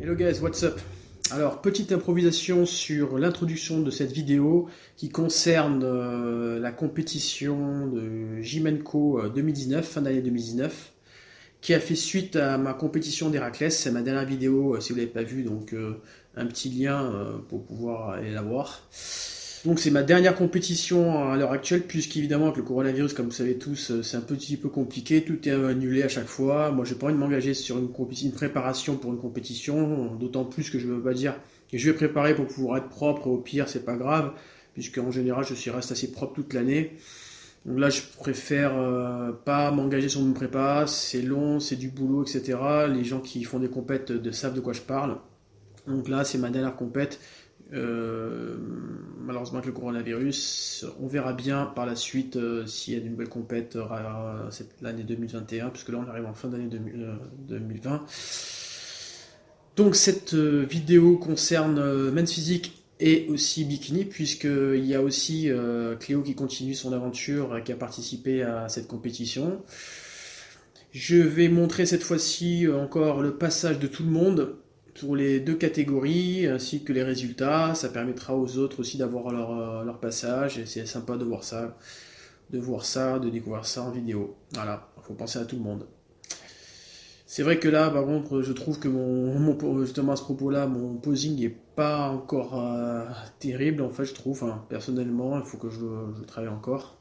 Hello guys, what's up? Alors, petite improvisation sur l'introduction de cette vidéo qui concerne la compétition de Jimenko 2019, fin d'année 2019, qui a fait suite à ma compétition d'Héraclès. C'est ma dernière vidéo, si vous ne l'avez pas vue, donc un petit lien pour pouvoir aller la voir. Donc c'est ma dernière compétition à l'heure actuelle, puisqu'évidemment avec le coronavirus, comme vous savez tous, c'est un petit peu compliqué, tout est annulé à chaque fois. Moi j'ai pas envie de m'engager sur une préparation pour une compétition, d'autant plus que je ne veux pas dire que je vais préparer pour pouvoir être propre, au pire c'est pas grave, puisque en général je reste assez propre toute l'année. Donc là je préfère pas m'engager sur une prépa, c'est long, c'est du boulot, etc. Les gens qui font des compètes savent de quoi je parle. Donc là c'est ma dernière compète. Malheureusement avec le coronavirus, on verra bien par la suite s'il y a une nouvelle compète l'année 2021, puisque là on arrive en fin d'année 2020. Donc cette vidéo concerne men's physique et aussi bikini, puisqu'il y a aussi Cléo qui continue son aventure, qui a participé à cette compétition. Je vais montrer cette fois-ci encore le passage de tout le monde pour les deux catégories, ainsi que les résultats. Ça permettra aux autres aussi d'avoir leur passage, et c'est sympa de voir ça, de découvrir ça en vidéo. Voilà, il faut penser à tout le monde. C'est vrai que là, par contre, je trouve que justement à ce propos-là, mon posing n'est pas encore terrible, en fait, je trouve. Personnellement, il faut que je travaille encore.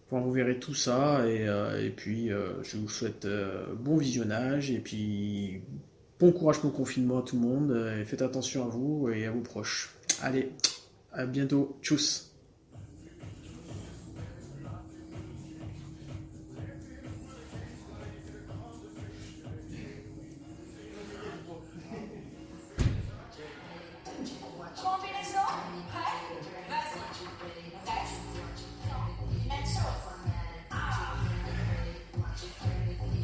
Enfin, vous verrez tout ça, et puis je vous souhaite bon visionnage, et puis bon courage pour le confinement à tout le monde, et faites attention à vous et à vos proches. Allez, à bientôt, tchuss! Combinaison, prêt? Vas-y, reste, même chose.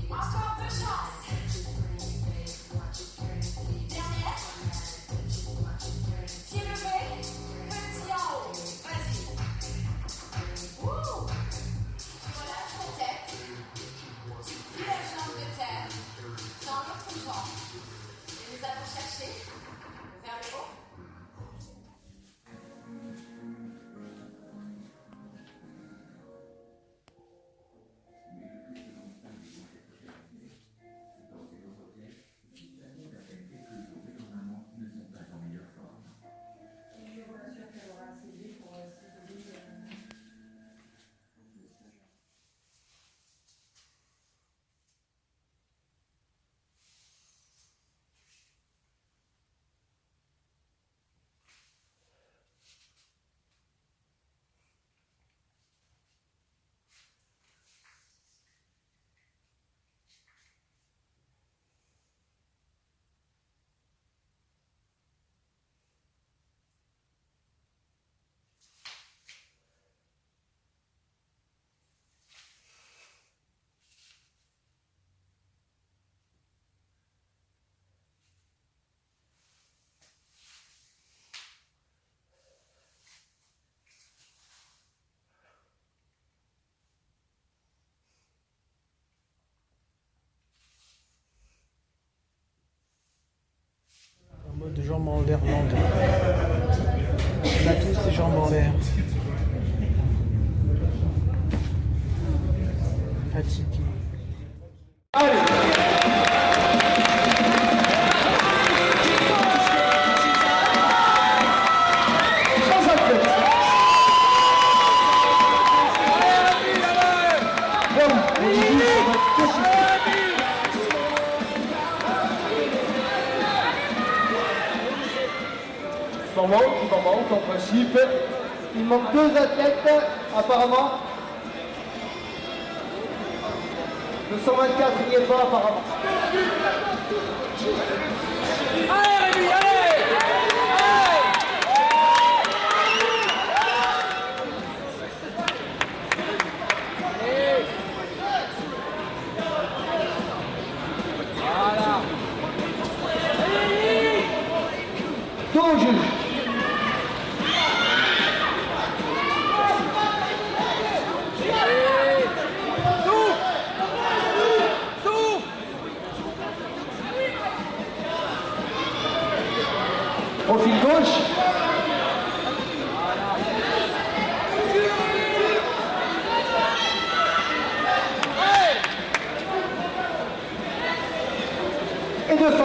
Encore deux chances. Dernière. Pied levé, petit en haut. Vas-y. Ouh. Tu relâches ton tête. Tu plies la jambe de terre dans l'autre jambe. Et nous allons chercher vers le haut. En mode jambes en l'air lente. On a tous les jambes en l'air. Fatigué. Qui manque en principe. Il manque deux athlètes apparemment. Le 124 il n'y est pas apparemment. Allez Rémi, allez! Voilà. Ton juge.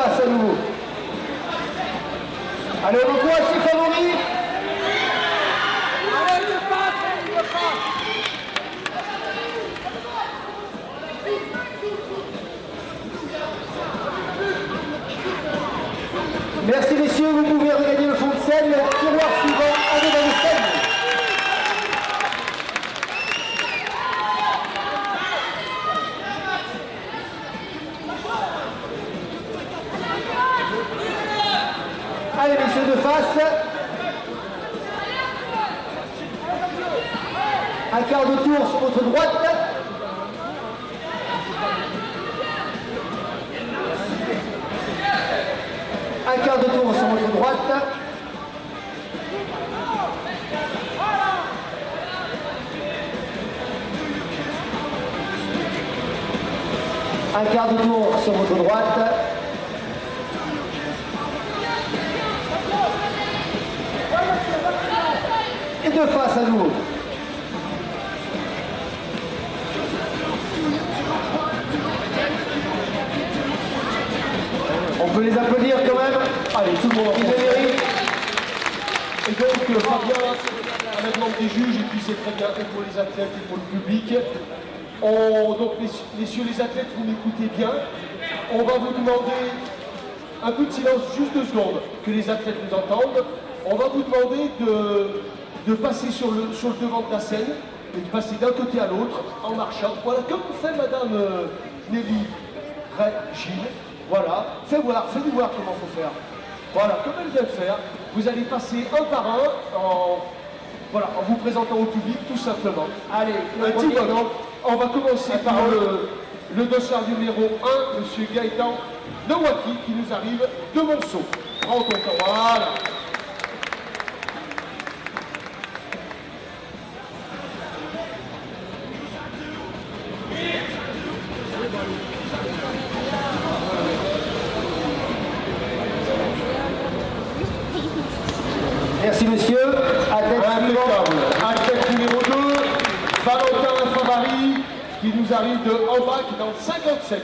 face à nouveau. Allez, on encourage ses favoris. Allez, il passe, il passe. Merci messieurs, vous pouvez regagner le fond de scène. Le tiroir suivant, allez dans le scène. Allez messieurs de face. Un quart de tour sur votre droite. Un quart de tour sur votre droite. Un quart de tour sur votre droite. Et de face à nouveau. On peut les applaudir quand même. Allez, tout le monde. Ils le méritent. Et donc Fabien, à la demande des juges, et puis c'est très bien fait pour les athlètes et pour le public. Donc messieurs les athlètes, vous m'écoutez bien. On va vous demander un peu de silence, juste 2 secondes, que les athlètes nous entendent. On va vous demander de passer sur le devant de la scène et de passer d'un côté à l'autre en marchant. Voilà, comme fait Madame Nelly Gilles. Voilà, fais-nous voir comment il faut faire. Voilà, comme elle vient de faire, vous allez passer un par un en vous présentant au public tout simplement. Allez, un petit bonhomme. On va commencer par le dossard numéro 1, M. Gaëtan de Wacky, qui nous arrive de Monceau. Prends ton temps, voilà. Merci monsieur. Impeccable. Athlète numéro 2, Valentin Favary, qui nous arrive de Ambach dans le 57.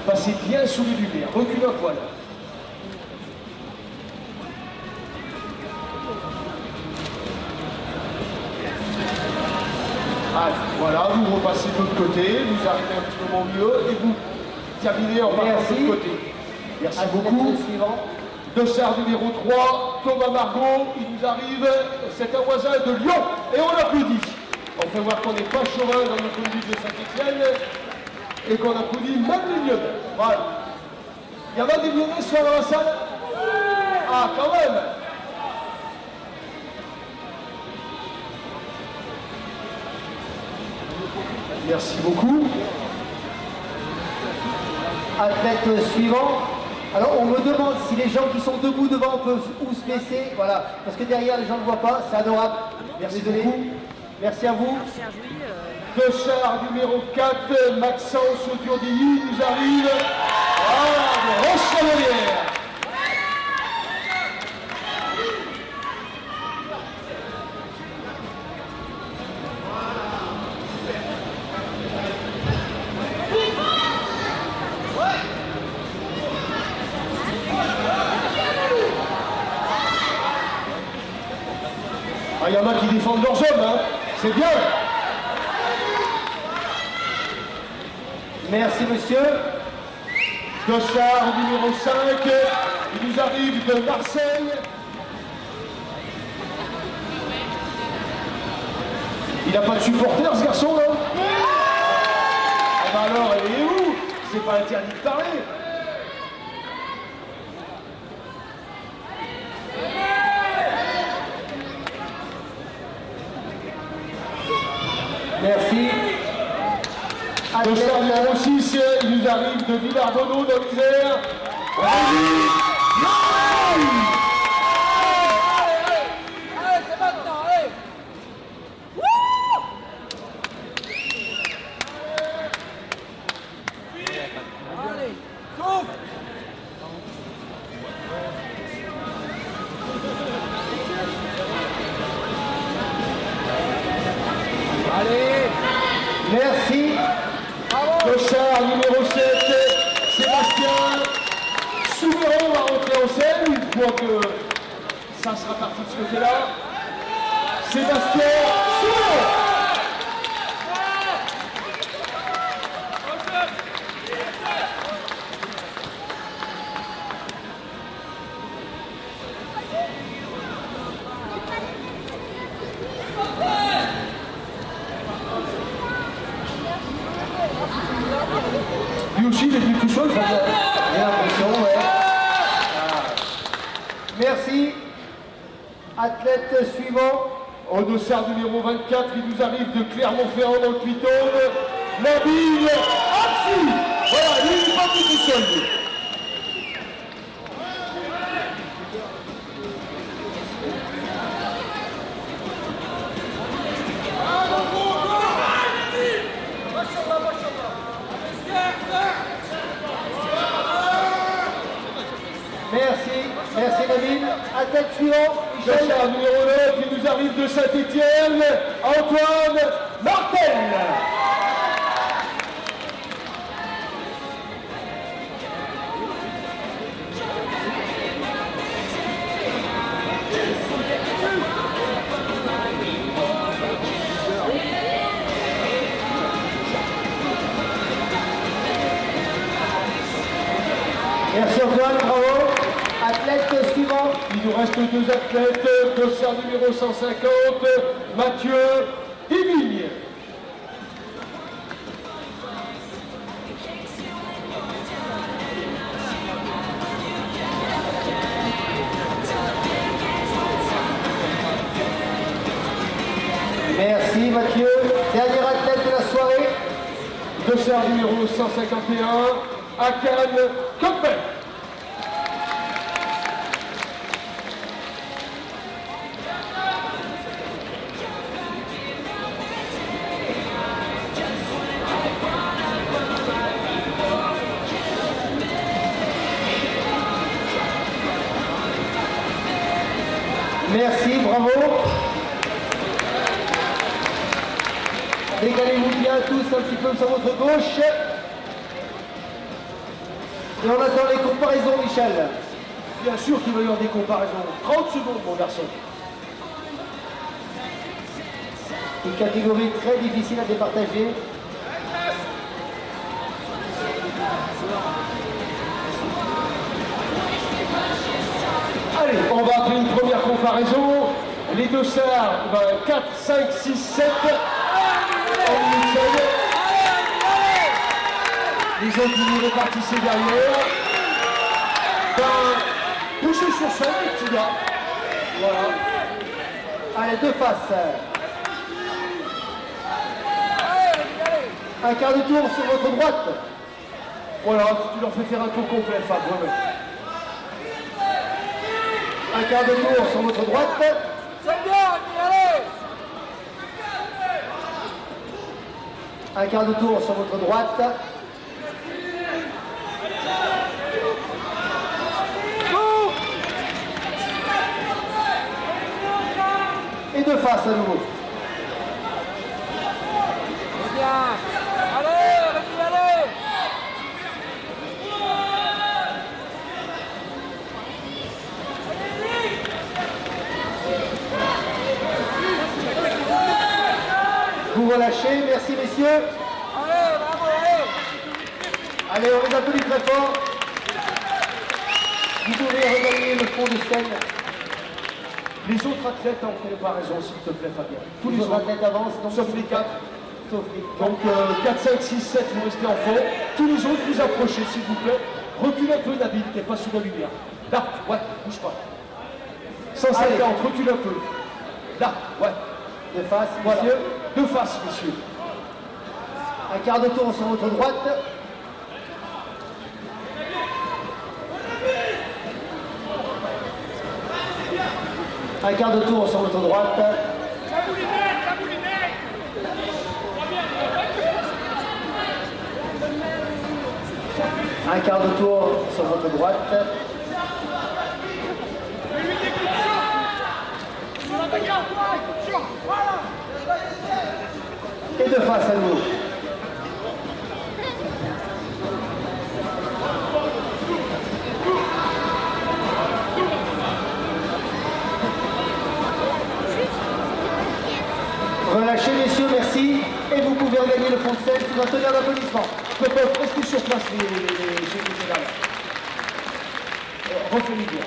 Passez bien sous les lumières, recule un poil. Allez, voilà, vous repassez de l'autre côté, vous arrivez un petit peu mieux et vous terminez en partant de l'autre côté. Merci beaucoup. Dossard numéro 3, Thomas Margot, il nous arrive, c'est un voisin de Lyon, et on l'applaudit. On fait voir qu'on n'est pas chauvin dans notre ville de Saint-Étienne, et qu'on applaudit même les Lyonnais. Voilà. Il y en a des Lyonnais ce soir dans la salle? Ah, quand même. Merci beaucoup. Athlète suivant. Alors on me demande si les gens qui sont debout devant peuvent où se baisser. Voilà, parce que derrière les gens ne voient pas, c'est adorable. Merci Désolé. beaucoup. Merci à vous. Dossard numéro 4, Maxence Durdilly nous arrive. Voilà, de Roche-Cavalière. Ah, il y en a qui défendent leurs hommes, hein. C'est bien. Merci monsieur. Dossard numéro 5, il nous arrive de Marseille. Il n'a pas de supporter ce garçon là? Ah bah alors, elle est où? C'est pas interdit de parler. Merci. Dossard Athlète, numéro 6, il nous arrive de Villarbonneau dans l'Isère. Allez, c'est maintenant, allez. Allez, souffle. Allez, merci. bravo. ce côté-là. Sébastien Soulon. Lui aussi, il est plus tout seul, ça J'ai l'impression, ouais. Merci. Athlète suivant. Au dossard numéro 24, il nous arrive de Clermont-Ferrand dans le Puy-de-Dôme. Nabil Absi. Voilà, lui, il n'est pas tout seul. lui. Merci. Merci Nabil. Athlète suivant. Michel. Dossard numéro 9, il nous arrive de Saint-Étienne. Antoine Martel. Merci Antoine, bravo. Athlète suivant. Il nous reste deux athlètes. Dossard numéro 150, Mathieu Divigne. Merci Mathieu. Dernier athlète de la soirée. Dossard numéro 151, Akan Campbell. Merci, bravo. Décalez-vous bien tous un petit peu sur votre gauche. Et on attend les comparaisons, Michel. Bien sûr qu'il va y avoir des comparaisons. 30 secondes, mon garçon. Une catégorie très difficile à départager. Allez, on va appeler une première comparaison. Les dossards, 4, 5, 6, 7. En minute 7. Les autres, vous nous répartissez derrière. Poussez sur scène, les petits gars. Voilà. Allez, deux faces. Un quart de tour sur votre droite. Voilà, tu leur fais faire un tour complet, Fab. Ouais, ouais. Un quart de tour sur votre droite. C'est bien, allez. Un quart de tour sur votre droite. Et deux faces à nouveau. C'est bien. Allez, vas-y, allez. Vous relâchez, merci messieurs. Allez, bravo, allez. Allez, on les applaudit très fort. Vous pouvez regagner le fond de scène. Les autres athlètes en comparaison, s'il te plaît, Fabien. Tous Tous les les autres, athlètes avancent, donc sauf les 4. sauf les Donc 4, 5, 6, 7, vous restez en fond. Tous les autres, vous approchez, s'il vous plaît. Recule un peu, Nabil, t'es pas sous la lumière. Là, ouais, bouge pas. 150, Allez. recule un peu. Là, ouais. de face, Voilà. messieurs. De face, messieurs. Un quart de tour sur votre droite. Un quart de tour sur votre droite. Un quart de tour sur votre droite. Et de face à nous. Lâchez, messieurs, merci. Et vous pouvez regagner le fond de scène sous un tonnerre d'applaudissements. Peuvent rester sur place les secrétaires. Refais-les bien.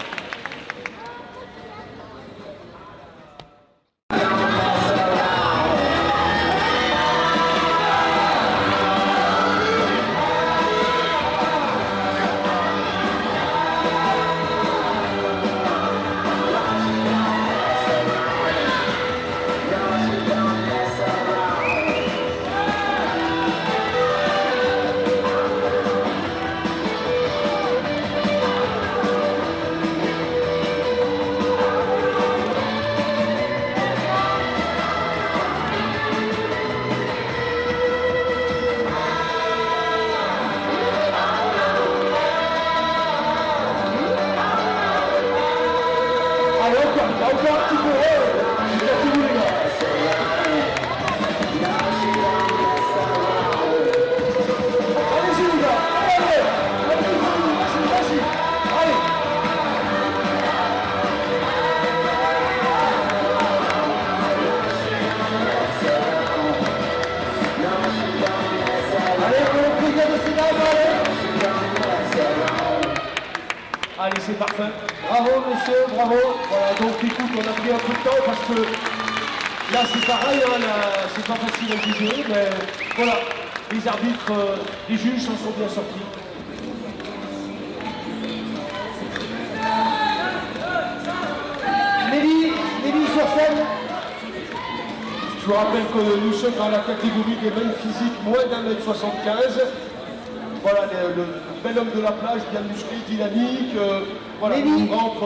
Allez, encore un petit peu. Éclatez-vous, les gars. Allez-y, les gars. Allez, vas-y. Allez. Allez, pour le plaisir de ces dames, allez. Allez, c'est parfait. Bravo, monsieur, bravo. Voilà, donc écoute, on a pris un peu de temps parce que là c'est pareil, hein, c'est pas facile à juger, mais voilà, les arbitres, les juges s'en sont bien sortis. Nelly sur scène. Je vous rappelle que nous sommes dans la catégorie des mêmes physiques, moins d'1m75. Voilà, le bel homme de la plage, bien musclé, dynamique. Voilà, Nelly. on rentre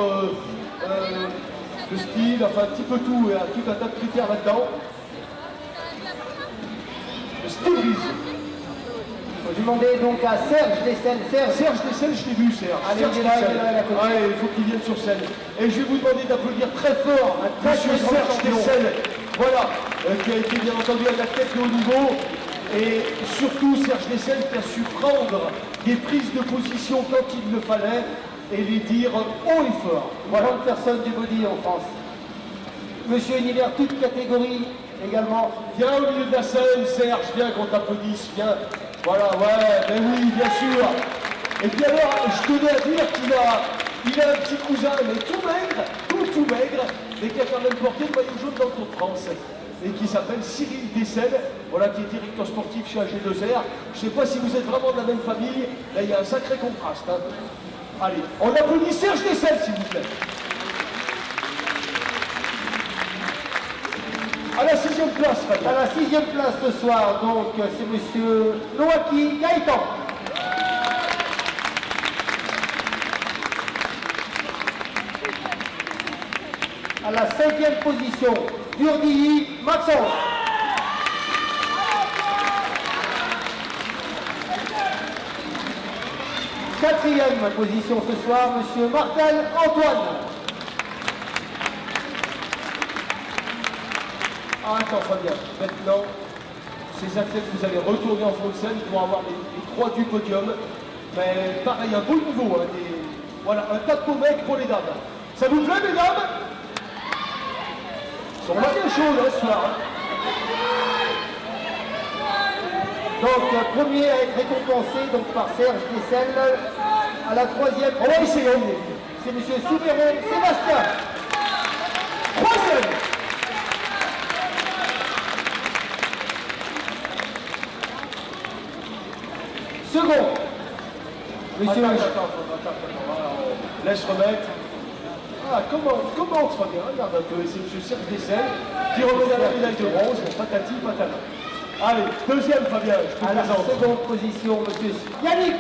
le style, enfin un petit peu tout, il y a tout un tas de critères là-dedans. Le style vise. Je demandais donc à Serge Dessel. Serge Dessel, je l'ai vu, Serge. Allez, Serge il est là, Dessel. il est là, il est à côté. Ouais, il faut qu'il vienne sur scène. Et je vais vous demander d'applaudir très fort Monsieur très grand Serge champion. Dessel, voilà, qui a été bien entendu à la tête de haut niveau. Et surtout Serge Dessel qui a su prendre des prises de position quand il le fallait et les dire haut et fort. Voilà une personne du body en France. Monsieur Univers, toute catégorie également. Viens au milieu de la scène, Serge, viens qu'on t'applaudisse, viens. Voilà, ouais, ben oui, bien sûr. Et puis alors, je tenais à dire qu'il a un petit cousin, mais tout maigre, tout maigre, mais qui a quand même porté le maillot jaune dans le Tour de France. Et qui s'appelle Cyril Dessel, voilà, qui est directeur sportif chez AG2R. Je ne sais pas si vous êtes vraiment de la même famille, là il y a un sacré contraste. Hein. Allez, on applaudit Serge Dessel, s'il vous plaît. À la 6e place, Fabien. À la 6e place ce soir, donc, c'est monsieur Noaki Gaëtan. À la 5e position, Durdilly Maxence. Quatrième position ce soir, monsieur Martel Antoine. Ah, attends, Fabien, maintenant, ces athlètes, vous allez retourner en fond de scène pour avoir les 3 du podium. Mais pareil, un beau niveau, hein, voilà, un tas de beaux mecs pour les dames. Ça vous plaît, mesdames? Ils sont bien chauds, hein, ce soir. Hein. Donc, premier à être récompensé donc, par Serge Dessel. À la 3e, On va essayer. c'est monsieur Souberon Sébastien. 3e. Second, monsieur Attends, voilà, laisse remettre. Ah, comment Fabien, regarde un peu, c'est monsieur Serge Dessel qui remet à la médaille de bronze, patati patata. Allez, 2e Fabien, je te à la présente. seconde position, monsieur Yannick.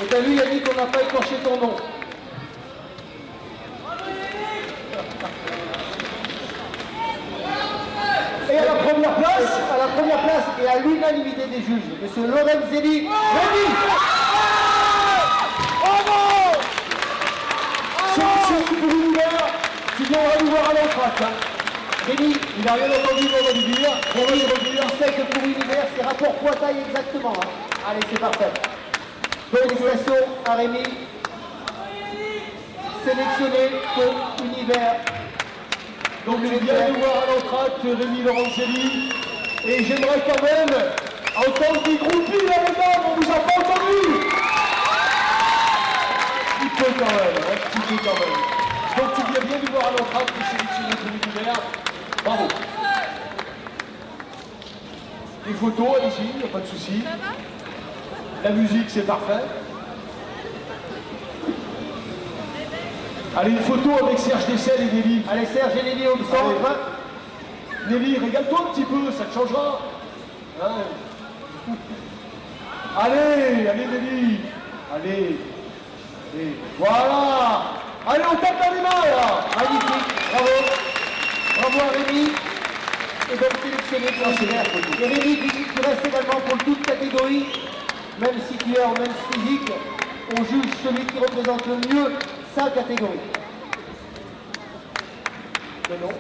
Et t'as vu Yannick, on n'a pas écorché ton nom. Et à la première place, À la première place et à l'unanimité des juges, monsieur Lorenzelli Rémi. c'est monsieur pour l'univers qui viendra nous voir à l'entracte. Hein. Rémi, Il n'a rien entendu, mais on va lui dire. On va lui redire. on sait que pour Univers, c'est rapport poids-taille exactement. Hein. Allez, c'est parfait. Félicitations à Rémi. sélectionné pour Univers. Donc je viens de voir à l'entracte Rémi Lorenzelli. Et j'aimerais quand même entendre des groupies là, les gars, on vous a pas entendu. Un petit peu quand même, un petit peu quand même. Donc tu viens bien de voir à l'entracte sélectionné pour l'Univers. Bravo. Les photos, allez-y, il n'y a pas de souci. La musique, c'est parfait. Allez, une photo avec Serge Dessel et Nelly. Allez, Serge et Nelly au centre. Nelly, régale-toi un petit peu, ça te changera. Hein. Allez, allez Nelly. Allez. Allez. Voilà. Allez, on tape dans les mains là. Magnifique, bravo. Bravo à Rémi. Et donc sélectionné pour Univers. Et Rémi, tu restes également pour toute catégorie. Même si tu es en même physique, on juge celui qui représente le mieux sa catégorie. Non,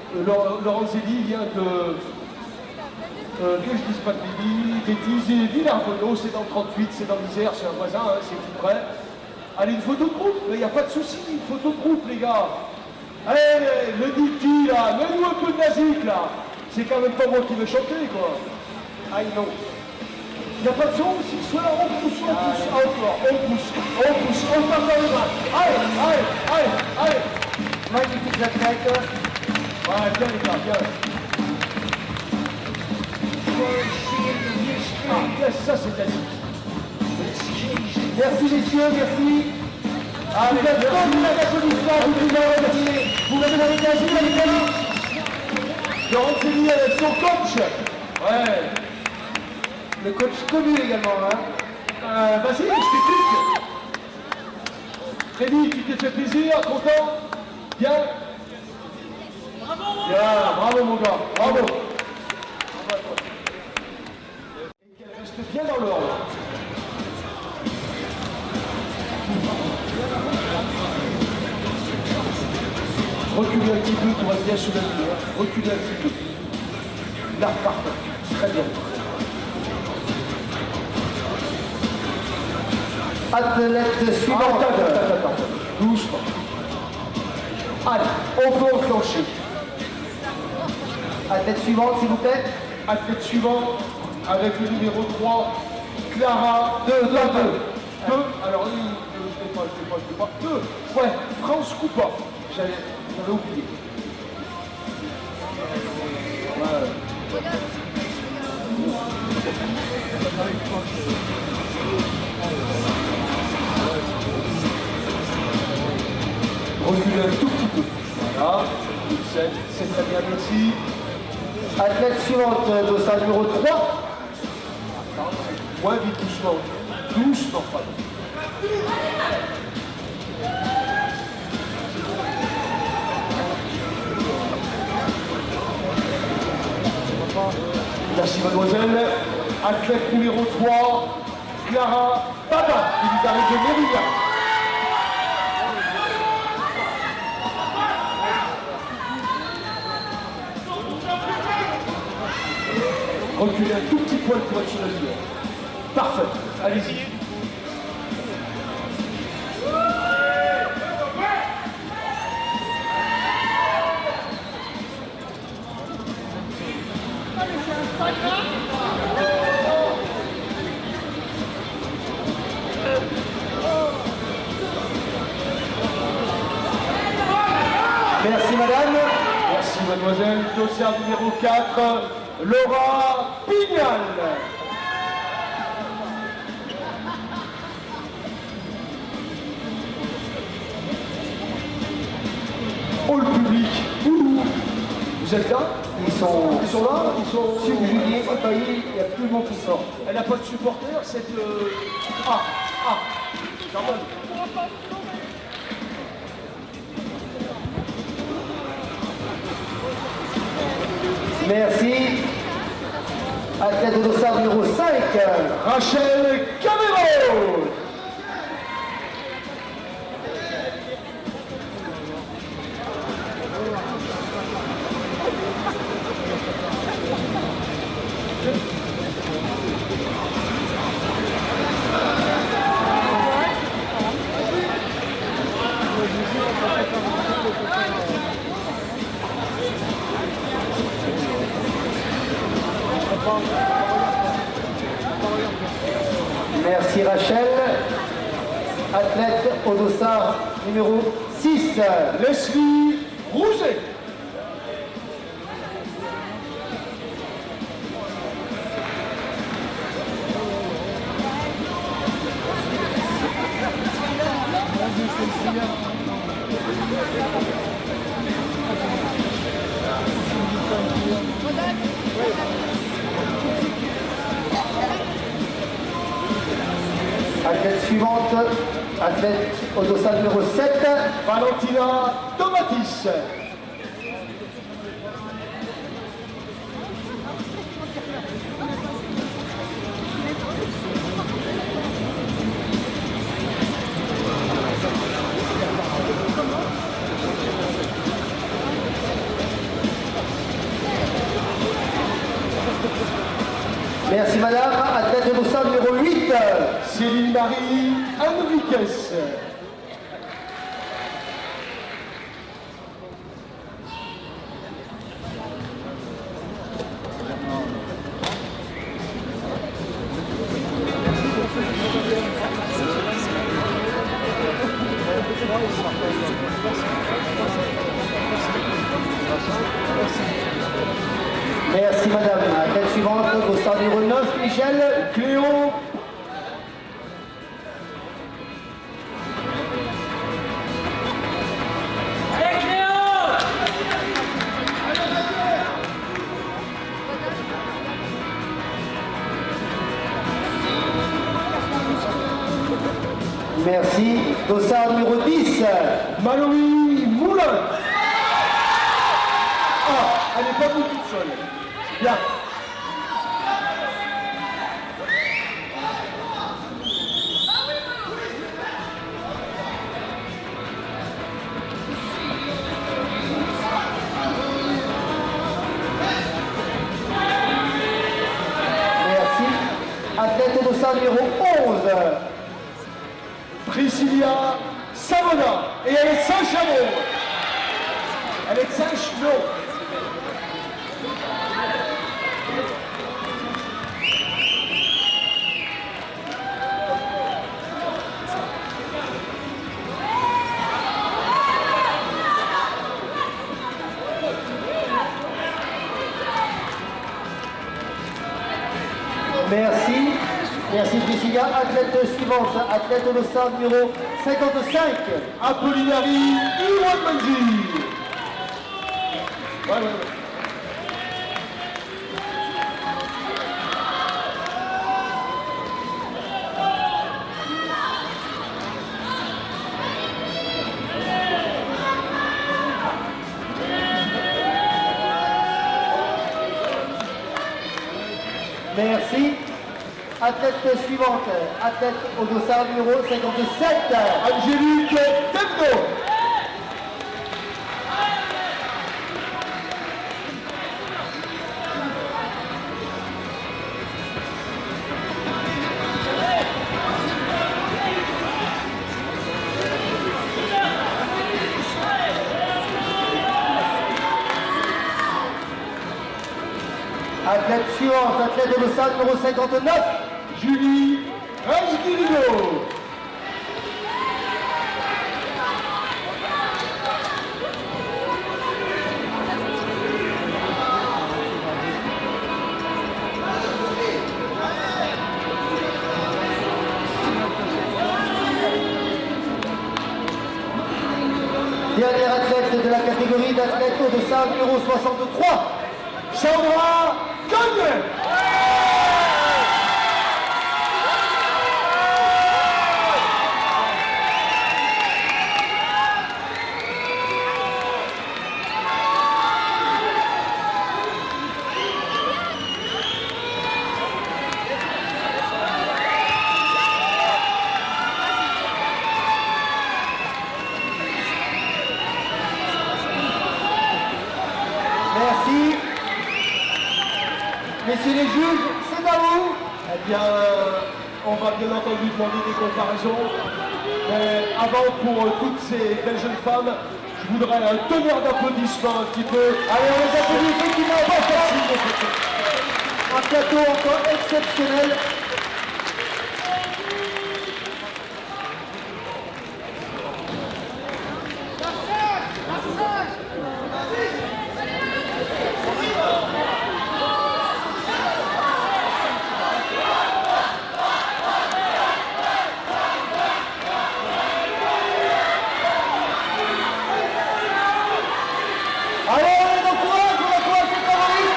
Lorenzelli vient de... que je dise pas de bêtises, Villard-Renaud, c'est dans le 38, c'est dans l'Isère, c'est un voisin, hein, c'est tout près. Allez, une photo de groupe, il n'y a pas de souci, une photo de groupe, les gars. Allez, le dit-qui, là, mets-nous un peu de musique, là. C'est quand même pas moi qui vais chanter, quoi. Aïe, non. Il n'y a pas de son aussi, soit là, on pousse, encore, on tape dans les mains. Allez. Magnifique athlète. Ouais, bien les gars, bien. Ah, yes, ça c'est classique. Merci messieurs, merci. Allez, Vous êtes merci. comme la applaudissements, vous pouvez remercier. Vous avez réagi, les gars. Lorenzelli avec son coach. Ouais. Le coach connu également, hein. Vas-y, je t'écoute. Freddy, tu t'es fait plaisir, content? Bien? Bien, bravo mon gars, bravo. Bravo à toi. Et qu'elle reste bien dans l'ordre. Reculez un petit peu pour être bien sous la lumière. Reculez un petit peu. Là, parfait. Très bien. Athlète suivante. Attends. Doucement. Allez, on peut enclencher. Athlète suivante, s'il vous plaît. Athlète suivant avec le numéro 3, Clara. 2. Alors, je ne l'ai pas. 2. Ouais, France Coupa. J'avais oublié. Ouais. Reculez un tout petit peu. Voilà. C'est très bien, merci. Athlète suivante, dossard numéro 3. Moins vite, doucement. Doucement, Fab. Merci, mademoiselle. Athlète numéro 3, Clara Baba, qui nous arrive de Mérida. Reculez un tout petit poil pour être sur la lumière. Parfait. Allez-y. Merci madame. Merci mademoiselle. Dossier numéro 4, Laura Pignal. Oh le public. Ouh. Vous êtes là? Ils sont là? Ils sont subjugués, épaillés, il y a tout le monde qui sort. Elle n'a pas de supporter, cette... Normal. Merci. Athlète de dossard numéro 5. Rachel Camero. Merci Rachel. Athlète au dossard numéro 6. Leslie Rouget. Athlète suivante, athlète au dossard numéro 7. Valentina Tomatis. Merci madame. Athlète au dossard numéro 8. Céline Marie Henriquez. Merci madame. Athlète suivante, au dossard numéro 9, Michel. Cléo Merci. Dossard numéro 10. Mallory Moulin. Ah, elle n'est pas toute seule. Bien. Merci. Athlète au dossard numéro 11. Priscilla Savona et Alexandre Chabot. Alexandre Chabot. Merci. Merci Priscilla. Athlète suivante, athlète au dossard numéro 55. Apollinari Iwanmanzi. Ouais. Merci. Athlète suivante, athlète au dossard numéro 57. Angélique Temno. Athlète suivante, athlète au dossard numéro 59. Julie Rasguirigo. Dernière athlète de la catégorie d'athlète au dossard numéro 63. Sandra Cogne. Merci. Messieurs les juges, c'est à vous. Eh bien, on va bien entendu demander des comparaisons. Mais avant pour toutes ces belles jeunes femmes, je voudrais un tonnerre d'applaudissements un petit peu. Allez, on les applaudit effectivement pas facile. Un plateau encore exceptionnel. Allez, on encourage les favoris.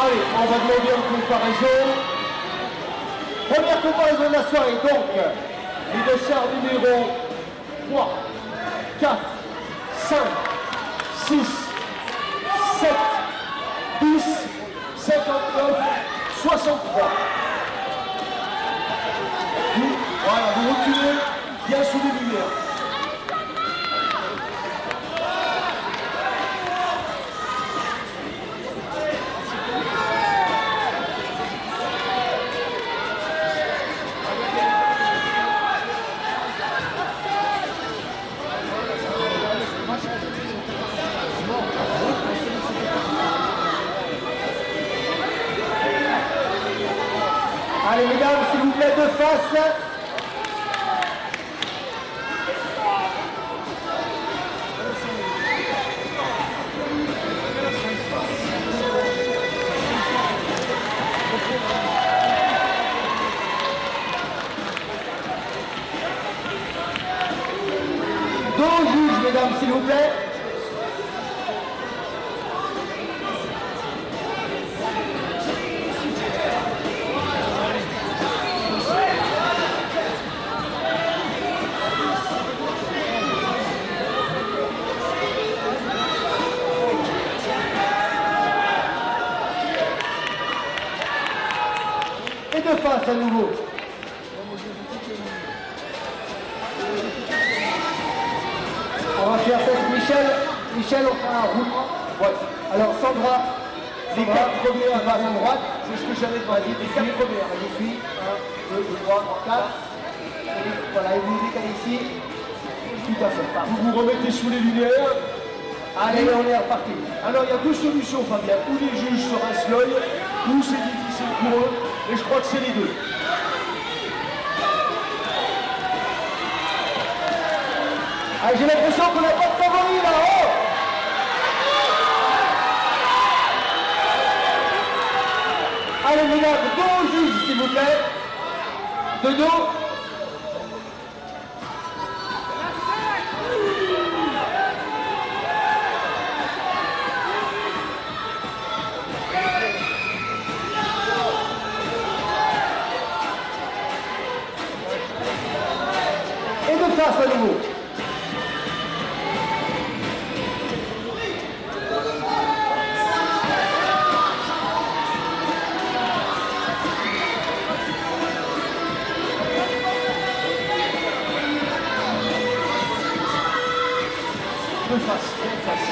Allez, on va demander une comparaison. Première comparaison de la soirée, donc, les desserts numéro 3, 4, 5, 6, 7, 10, 59, 63. Voilà, vous reculez bien sous les lumières. Allez mesdames, s'il vous plaît, de face. Dos au juge, mesdames, s'il vous plaît. Et de face à nouveau. On va faire peut-être Michel, on fera un roulement. Ouais. Alors Sandra, les 4 premières passent à droite. C'est ce que j'avais dit, les 4 premières. Je suis 1, 2, 3, 4. Voilà, et vous décalez ici. Tout à fait. Vous vous remettez sous les lumières. Allez, on est reparti. Alors il y a deux solutions, Fabien. Ou les juges se rincent l'œil, ou c'est difficile pour eux. Et je crois que c'est les deux. Ah, j'ai l'impression qu'on n'a pas de favori là. Oh, allez, mesdames, dos au juge, s'il vous plaît. De dos. Et de face à nouveau. De face, de face.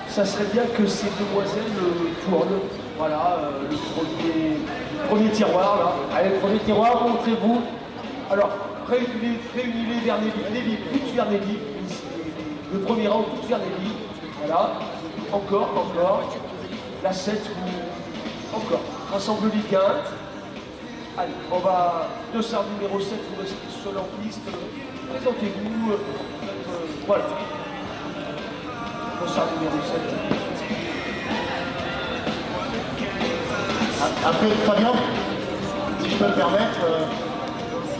Ça serait bien que ces demoiselles tournent. Voilà, le premier tiroir là. Allez, premier tiroir, montrez-vous. Alors, réunissez vers les lits, toutes vers les lits. Le premier rang, toutes vers les lits. Voilà. Encore. La 7, encore. Rassemble-les bien. Allez, on va. Dossard numéro 7, vous restez seul en piste. Présentez-vous. Voilà. Dossard numéro 7. Après, Fabien, si je peux me permettre,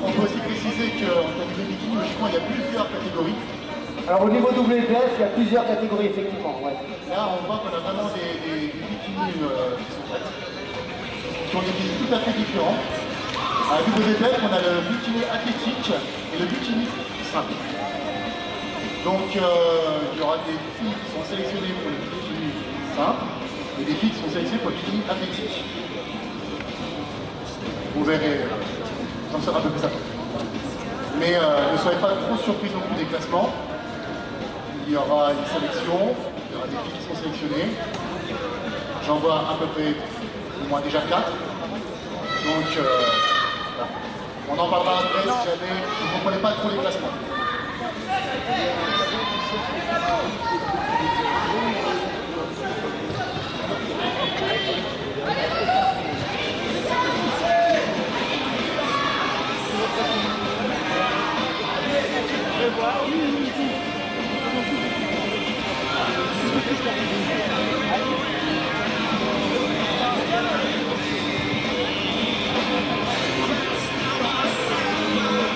on peut aussi préciser qu'en termes de bikini, logiquement, il y a plusieurs catégories. Alors au niveau WPF, il y a plusieurs catégories, effectivement. Ouais. Là, on voit qu'on a vraiment des bikinis qui sont prêts, qui ont des bikinis tout à fait différents. À WPF, on a le bikini athlétique et le bikini simple. Donc il y aura des filles qui sont sélectionnées pour le bikini simple et des filles qui sont sélectionnées pour le bikini athlétique. Vous verrez, j'en serai un peu plus après. Mais ne soyez pas trop surpris non plus des classements. Il y aura une sélection, il y aura des filles qui seront sélectionnées. J'en vois à peu près au moins déjà 4. Donc voilà. On en parlera après si jamais vous ne comprenez pas trop les classements.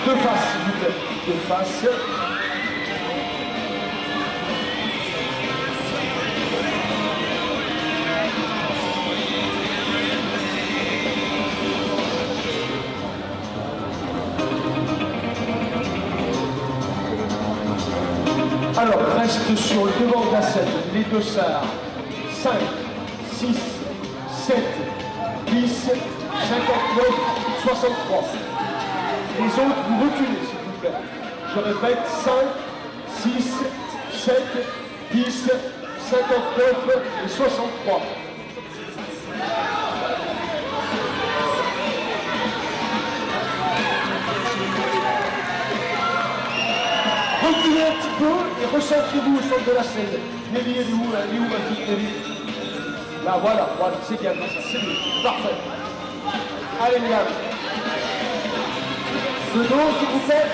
De face, s'il vous plaît. De face. Alors, reste sur le devant de la scène, les deux sars. 5, 6, 7, 10, 59, 63. Les autres, vous reculez, s'il vous plaît. Je répète, 5, 6, 7, 10, 59 et 63. Reculez un petit peu et recentrez-vous au centre de la scène. Nelly, elle est où ma petite Nelly? Là, voilà, c'est bien, c'est bien, parfait. Allez, Yann. De dos, s'il vous plaît.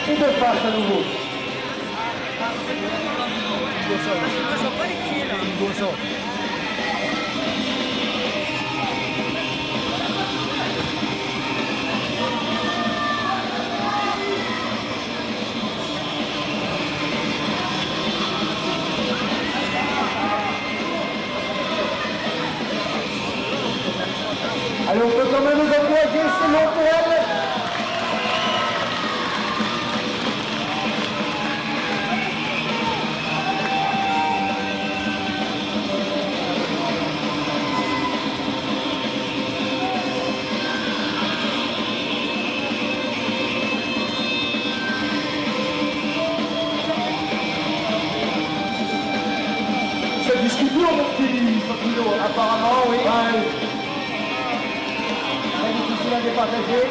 Et de face à nouveau. Allez, on peut quand même nous encourager, c'est long pour elle. Ça discute dur, mon petit Fabio, apparemment, oui. Ouais. Très difficile à départager.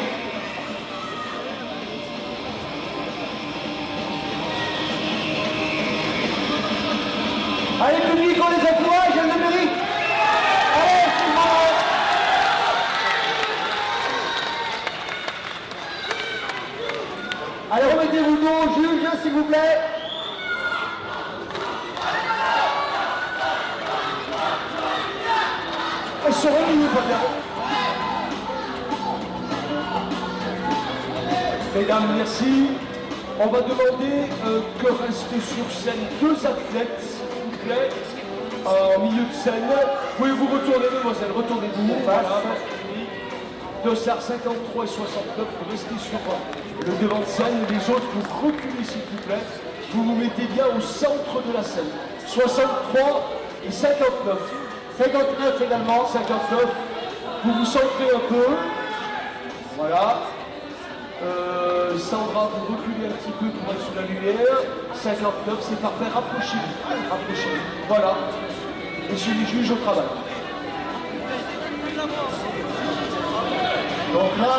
Allez, public, on les encourage, elle le mérite. Allez, c'est bon. Allez, remettez-vous dos au juge, s'il vous plaît. Elle se remet, peut-être. Mesdames, merci. On va demander que restent sur scène deux athlètes, s'il vous plaît, en milieu de scène. Pouvez-vous retourner, mademoiselle, retournez-vous. Voilà. Deux SAR 53 et 69, vous restez sur le devant de scène. Les autres, vous reculez, s'il vous plaît. Vous vous mettez bien au centre de la scène. 63 et 59. 59 également, 59. Vous vous centrez un peu. Voilà. Sandra, vous reculez un petit peu pour être sous la lumière. 59, c'est parfait. Rapprochez-vous. Rapprochez-vous. Voilà. Messieurs les juges au travail. Donc là,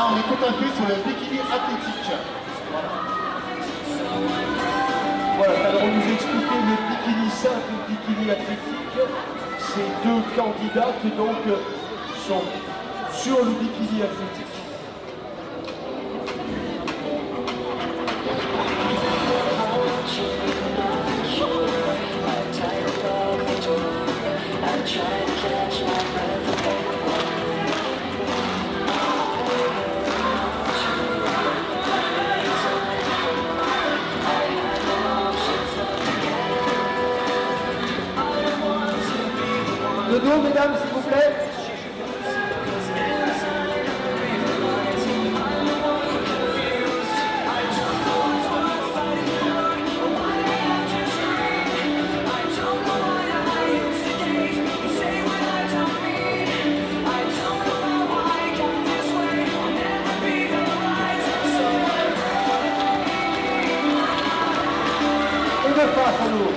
on est tout à fait sur le bikini athlétique. Voilà, alors on nous a expliqué le bikini simple et le bikini athlétique. Ces deux candidates donc sont sur le bikini athlétique. dos, mesdames, s'il vous plaît. Et de face à nous.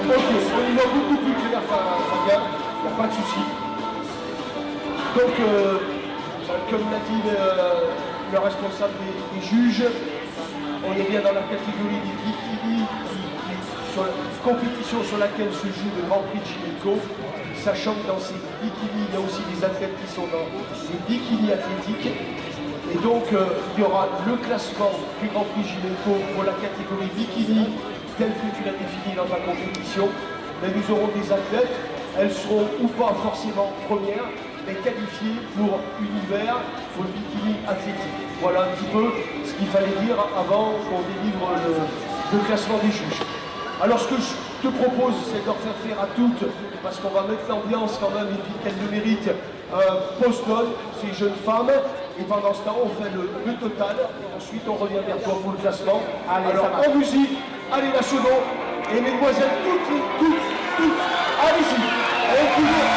Ok, on y va beaucoup plus clair, Fabien, il n'y a pas de souci. Donc, comme l'a dit le responsable des juges, on est bien dans la catégorie des bikinis, sur la compétition sur laquelle se joue le Grand Prix de Gineco, sachant que dans ces bikinis, il y a aussi des athlètes qui sont dans les bikinis athlétiques. Et donc, il y aura le classement du Grand Prix Gineco pour la catégorie bikini, telle que tu l'as définie dans ta compétition. Mais nous aurons des athlètes, elles seront ou pas forcément premières, mais qualifiées pour univers, pour le bikini athlétique. Voilà un petit peu ce qu'il fallait dire avant qu'on délivre le classement des juges. Alors ce que je te propose, c'est de leur faire à toutes, parce qu'on va mettre l'ambiance quand même, et puis qu'elles le méritent, post-note, ces jeunes femmes. Et pendant ce temps, on fait le total. Ensuite, on revient vers toi pour le classement. Allez, alors, ça marche. en musique, allez la chaudon. Et mesdemoiselles, toutes, allez-y. Allez, toujours.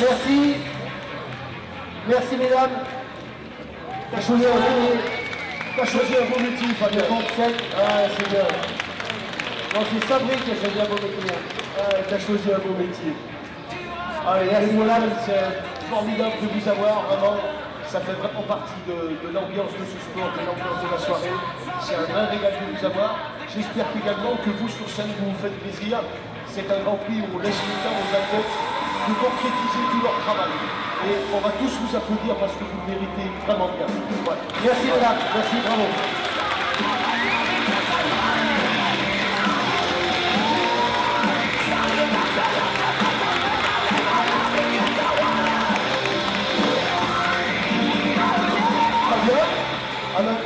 Merci. Merci, mesdames. T'as choisi un beau métier, Fabien. Ah, c'est bien. Non, c'est Sabri qui a choisi un beau métier. Ah, t'as choisi un beau métier. Allez, merci, mesdames, c'est formidable de vous avoir, vraiment. Ça fait vraiment partie de l'ambiance de ce sport, de l'ambiance de la soirée. C'est un vrai régal de vous avoir. J'espère également que vous, sur scène, vous vous faites plaisir. C'est un Grand Prix où on laisse le temps aux athlètes de concrétiser tout leur travail. Et on va tous vous applaudir parce que vous le méritez vraiment bien. Voilà. Merci, mesdames. Merci, bravo. Fabien,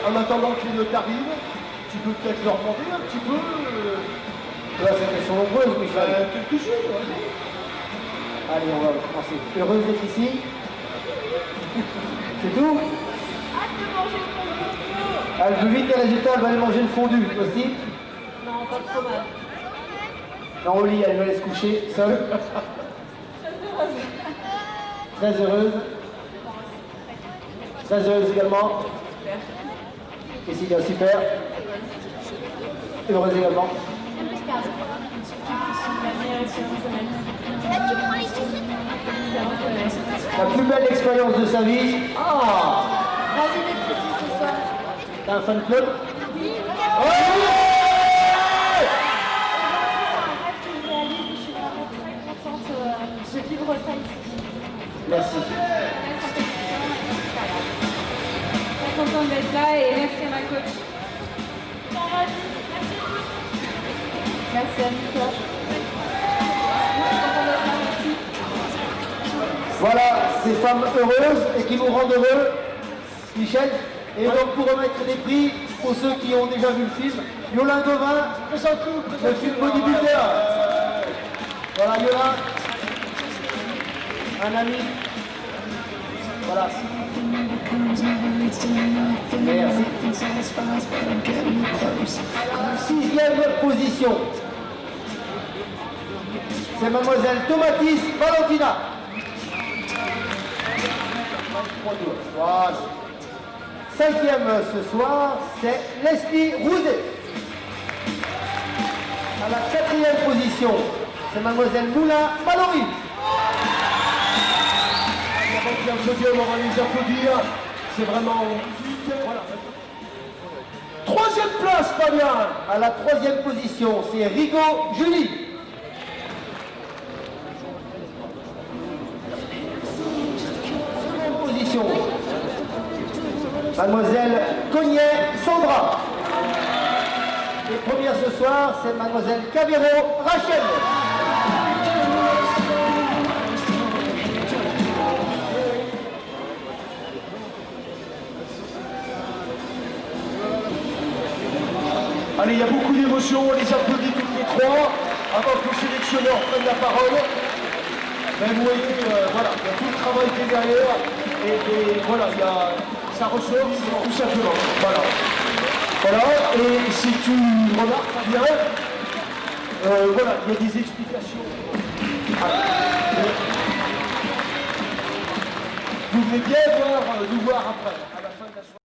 en attendant que les notes arrivent, tu peux peut-être leur demander un petit peu Elles sont nombreuses, Michel. quelque chose. Ouais. Allez, on va commencer. Heureuse d'être ici. C'est tout? Elle veut vite les résultats, elle va aller manger le fondu aussi. Non, pas de fromage. Non, au lit, elle va aller se coucher seule. Très heureuse. Très heureuse également. Cécilia, super. Heureuse également. La plus belle expérience de sa vie. Ah! Vas-y, les petits, ce soir. T'as un fan club? Un rêve que je réalise et je suis vraiment très contente de vivre ça ici. Merci. Très contente d'être là et merci à ma coach. Merci à Nicolas. Voilà, ces femmes heureuses et qui vous rendent heureux, Michel. Et donc pour remettre des prix, pour ceux qui ont déjà vu le film, Yolande Gauvin, le film Bodybuilder. Voilà, Yolande, un ami. Voilà. Merci. Sixième position. C'est mademoiselle Tomatis Valentina. Voilà. Cinquième ce soir, c'est Leslie Roudet. À la quatrième position, c'est mademoiselle Moulin Mallory. Avant de l'applaudir, on va les applaudir. C'est vraiment... Voilà. Troisième place, Fabien. À la troisième position, c'est Rigo Julie. Seconde position, mademoiselle Cognet Sandra. Et première ce soir, c'est mademoiselle Cavero Rachel. Allez, il y a beaucoup d'émotions, on les applaudit toutes les trois, avant que le sélectionneur prenne la parole. Mais vous voyez, voilà, il y a tout le travail qui est derrière, et voilà, ça ressort tout simplement. Voilà. Voilà, et si tu remarques bien, voilà, il y a des explications. Vous venez bien nous voir après, à la fin de la soirée.